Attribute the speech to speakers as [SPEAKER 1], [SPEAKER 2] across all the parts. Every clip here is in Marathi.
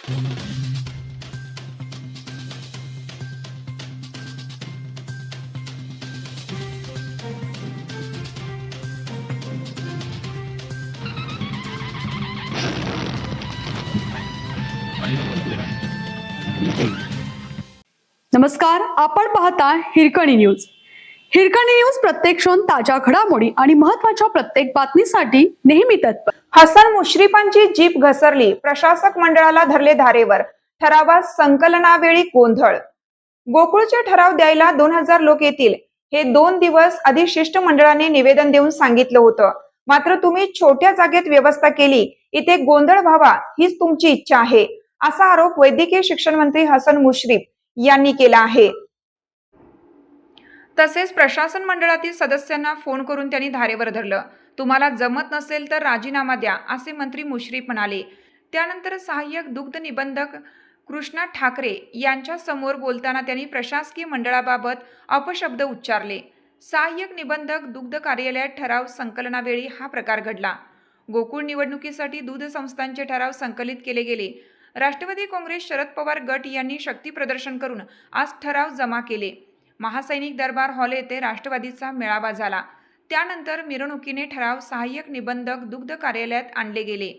[SPEAKER 1] नमस्कार, आपण पाहता हिरकणी न्यूज. हिरकणी न्यूज प्रत्येक क्षण ताज्या घडामोडी आणि महत्त्वाच्या प्रत्येक बातमीसाठी नेहमी तत्पर.
[SPEAKER 2] हसन मुश्रीफांची जीप घसरली, प्रशासक मंडळाला धरले धारेवर, ठरावात संकलनावेळी गोंधळ. गोकुळचे ठराव द्यायला 2000 लोक येतील हे 2 दिवस आधी शिष्टमंडळाने निवेदन देऊन सांगितलं होतं. मात्र तुम्ही छोट्या जागेत व्यवस्था केली, इथे गोंधळ व्हावा हीच तुमची इच्छा आहे, असा आरोप वैद्यकीय शिक्षण मंत्री हसन मुश्रीफ यांनी केला आहे. तसेच प्रशासन मंडळातील सदस्यांना फोन करून त्यांनी धारेवर धरलं. तुम्हाला जमत नसेल तर राजीनामा द्या, असे मंत्री मुश्रीफ म्हणाले. त्यानंतर सहाय्यक दुग्ध निबंधक कृष्णा ठाकरे यांच्या समोर बोलताना त्यांनी प्रशासकीय मंडळाबाबत अपशब्द उच्चारले. सहाय्यक निबंधक दुग्ध कार्यालयात ठराव संकलनावेळी हा प्रकार घडला. गोकुळ निवडणुकीसाठी दूध संस्थांचे ठराव संकलित केले गेले. राष्ट्रवादी काँग्रेस शरद पवार गट यांनी शक्ती प्रदर्शन करून आज ठराव जमा केले. महासैनिक दरबार हॉल येथे राष्ट्रवादीचा मेळावा झाला. त्यानंतर मिरवणुकीने ठराव सहाय्यक निबंधक दुग्ध कार्यालयात आणले गेले.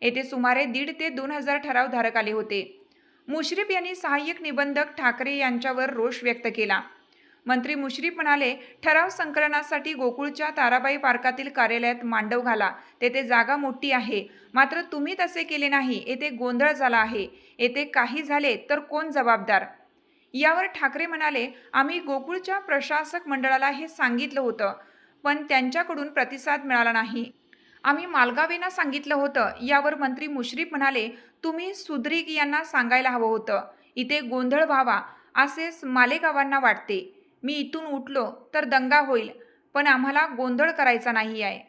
[SPEAKER 2] येथे सुमारे 1,500 ते 2,000 ठराव धारक आले होते. मुश्रीफ यांनी सहाय्यक निबंधक ठाकरे यांच्यावर रोष व्यक्त केला. मंत्री मुश्रीफ म्हणाले, ठराव संकलनासाठी गोकुळच्या ताराबाई पार्कातील कार्यालयात मांडव घाला, तेथे जागा मोठी आहे. मात्र तुम्ही तसे केले नाही, येथे गोंधळ झाला आहे. येथे काही झाले तर कोण जबाबदार? यावर ठाकरे म्हणाले, आम्ही गोकुळच्या प्रशासक मंडळाला हे सांगितलं होतं, पण त्यांच्याकडून प्रतिसाद मिळाला नाही. आम्ही मालगावेंना सांगितलं होतं. यावर मंत्री मुश्रीफ म्हणाले, तुम्ही सुद्रिक यांना सांगायला हवं होतं. इथे गोंधळ व्हावा असेच मालेगावांना वाटते. मी इथून उठलो तर दंगा होईल, पण आम्हाला गोंधळ करायचा नाही आहे.